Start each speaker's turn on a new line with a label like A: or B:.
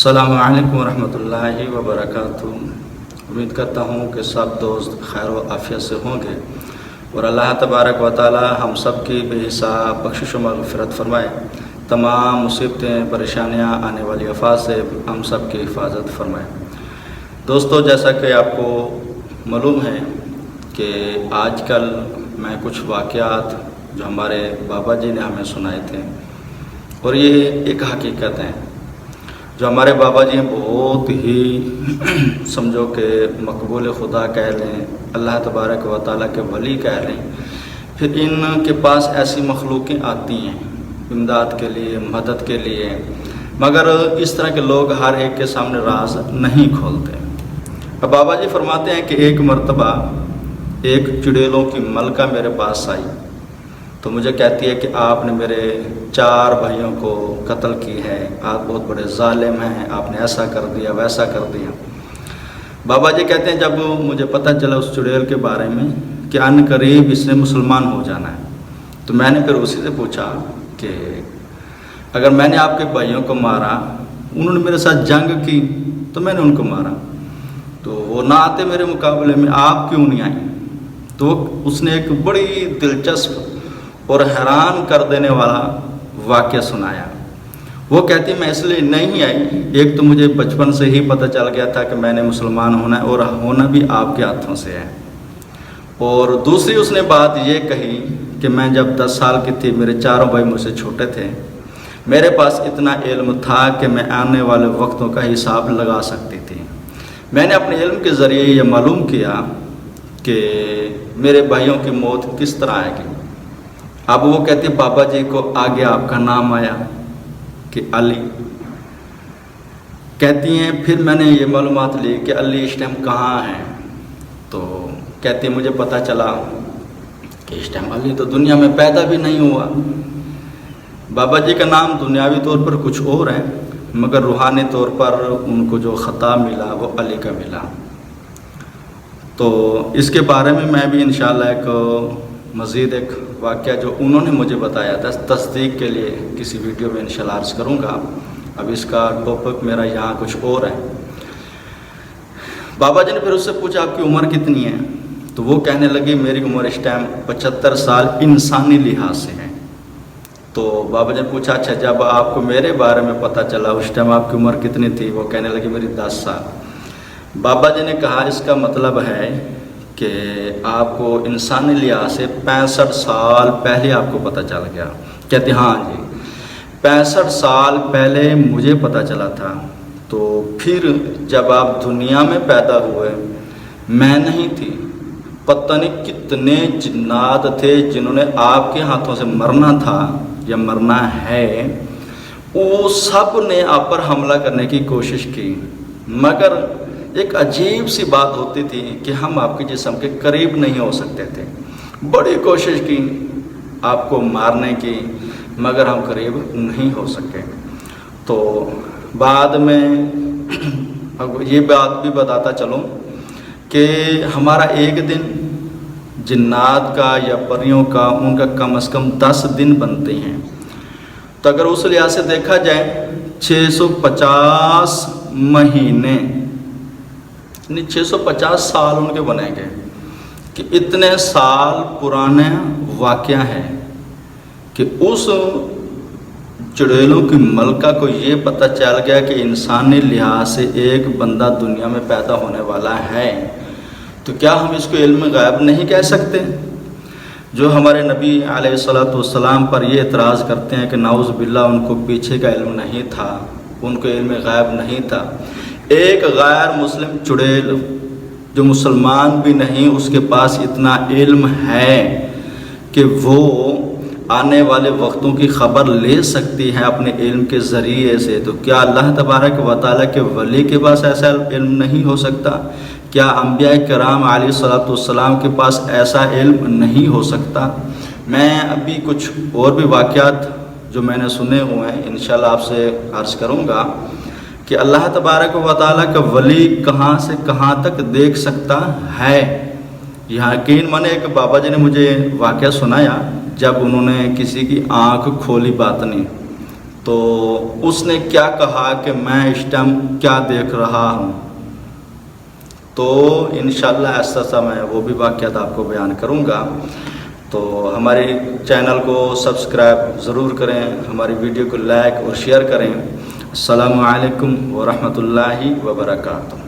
A: السلام علیکم ورحمۃ اللہ وبرکاتہ۔ امید کرتا ہوں کہ سب دوست خیر و عافیت سے ہوں گے اور اللہ تبارک و تعالی ہم سب کی بے حساب بخشش و مغفرت فرمائے، تمام مصیبتیں پریشانیاں آنے والی آفات سے ہم سب کی حفاظت فرمائے۔ دوستو، جیسا کہ آپ کو معلوم ہے کہ آج کل میں کچھ واقعات جو ہمارے بابا جی نے ہمیں سنائے تھے، اور یہ ایک حقیقت ہے جو ہمارے بابا جی بہت ہی سمجھو کہ مقبول خدا کہہ لیں، اللہ تبارک و تعالیٰ کے ولی کہہ لیں۔ پھر ان کے پاس ایسی مخلوقیں آتی ہیں امداد کے لیے، مدد کے لیے، مگر اس طرح کے لوگ ہر ایک کے سامنے راز نہیں کھولتے۔ اب بابا جی فرماتے ہیں کہ ایک مرتبہ ایک چڑیلوں کی ملکہ میرے پاس آئی تو مجھے کہتی ہے کہ آپ نے میرے 4 بھائیوں کو قتل کی ہے، آپ بہت بڑے ظالم ہیں، آپ نے ایسا کر دیا ویسا کر دیا۔ بابا جی کہتے ہیں جب مجھے پتہ چلا اس چڑیل کے بارے میں کہ ان قریب اس نے مسلمان ہو جانا ہے، تو میں نے پھر اسی سے پوچھا کہ اگر میں نے آپ کے بھائیوں کو مارا، انہوں نے میرے ساتھ جنگ کی تو میں نے ان کو مارا، تو وہ نہ آتے میرے مقابلے میں، آپ کیوں نہیں آئیں؟ تو اس نے ایک بڑی دلچسپ اور حیران کر دینے والا واقعہ سنایا۔ وہ کہتی میں اس لیے نہیں آئی، ایک تو مجھے بچپن سے ہی پتہ چل گیا تھا کہ میں نے مسلمان ہونا ہے اور ہونا بھی آپ کے ہاتھوں سے ہے، اور دوسری اس نے بات یہ کہی کہ میں جب 10 سال کی تھی، میرے 4 بھائی مجھ سے چھوٹے تھے، میرے پاس اتنا علم تھا کہ میں آنے والے وقتوں کا حساب لگا سکتی تھی۔ میں نے اپنے علم کے ذریعے یہ معلوم کیا کہ میرے بھائیوں کی موت کس طرح آئے گی۔ اب وہ کہتے بابا جی کو آگے آپ کا نام آیا کہ علی، کہتی ہیں پھر میں نے یہ معلومات لی کہ علی اس ٹائم کہاں ہیں، تو کہتی مجھے پتہ چلا کہ اس ٹائم علی تو دنیا میں پیدا بھی نہیں ہوا۔ بابا جی کا نام دنیاوی طور پر کچھ اور ہے، مگر روحانی طور پر ان کو جو خطاب ملا وہ علی کا ملا۔ تو اس کے بارے میں بھی انشاءاللہ ایک مزید ایک واقعہ جو انہوں نے مجھے بتایا تھا تصدیق کے لیے کسی ویڈیو میں انشاءاللہ عرض کروں گا۔ اب اس کا ٹاپک میرا یہاں کچھ اور ہے۔ بابا جی نے پھر اس سے پوچھا آپ کی عمر کتنی ہے، تو وہ کہنے لگی میری عمر اس ٹائم 75 سال انسانی لحاظ سے ہے۔ تو بابا جی نے پوچھا اچھا جب آپ کو میرے بارے میں پتہ چلا اس ٹائم آپ کی عمر کتنی تھی، وہ کہنے لگی میری 10 سال۔ بابا جی نے کہا اس کا مطلب ہے کہ آپ کو انسانی لحاظ سے 65 سال پہلے آپ کو پتہ چل گیا۔ کہتے ہاں جی 65 سال پہلے مجھے پتہ چلا تھا، تو پھر جب آپ دنیا میں پیدا ہوئے میں نہیں تھی، پتہ نہیں کتنے جنات تھے جنہوں نے آپ کے ہاتھوں سے مرنا تھا یا مرنا ہے، وہ سب نے آپ پر حملہ کرنے کی کوشش کی، مگر ایک عجیب سی بات ہوتی تھی کہ ہم آپ کے جسم کے قریب نہیں ہو سکتے تھے۔ بڑی کوشش کی آپ کو مارنے کی، مگر ہم قریب نہیں ہو سکے۔ تو بعد میں اب یہ بات بھی بتاتا چلوں کہ ہمارا ایک دن جنات کا یا پریوں کا ان کا کم از کم 10 دن بنتے ہیں، تو اگر اس لحاظ سے دیکھا جائے 650 مہینے یعنی 650 سال ان کے بنیں گے کہ اتنے سال پرانے واقعہ ہے کہ اس چڑیلوں کی ملکہ کو یہ پتہ چل گیا کہ انسانی لحاظ سے ایک بندہ دنیا میں پیدا ہونے والا ہے، تو کیا ہم اس کو علم غیب نہیں کہہ سکتے؟ جو ہمارے نبی علیہ السلام پر یہ اعتراض کرتے ہیں کہ نعوذ باللہ ان کو پیچھے کا علم نہیں تھا، ان کو علم غیب نہیں تھا، ایک غیر مسلم چڑیل جو مسلمان بھی نہیں اس کے پاس اتنا علم ہے کہ وہ آنے والے وقتوں کی خبر لے سکتی ہے اپنے علم کے ذریعے سے، تو کیا اللہ تبارک و تعالیٰ کے ولی کے پاس ایسا علم نہیں ہو سکتا؟ کیا انبیاء کرام علیہ السلام کے پاس ایسا علم نہیں ہو سکتا؟ میں ابھی کچھ اور بھی واقعات جو میں نے سنے ہوئے ہیں انشاءاللہ آپ سے عرض کروں گا کہ اللہ تبارک و تعالیٰ کا ولی کہاں سے کہاں تک دیکھ سکتا ہے۔ یقین مانے ایک بابا جی نے مجھے واقعہ سنایا جب انہوں نے کسی کی آنکھ کھولی باطنی، تو اس نے کیا کہا کہ میں اس ٹائم کیا دیکھ رہا ہوں، تو انشاءاللہ ایسا سا میں وہ بھی واقعات آپ کو بیان کروں گا۔ تو ہمارے چینل کو سبسکرائب ضرور کریں، ہماری ویڈیو کو لائک اور شیئر کریں۔ السلام علیکم ورحمۃ اللہ وبرکاتہ۔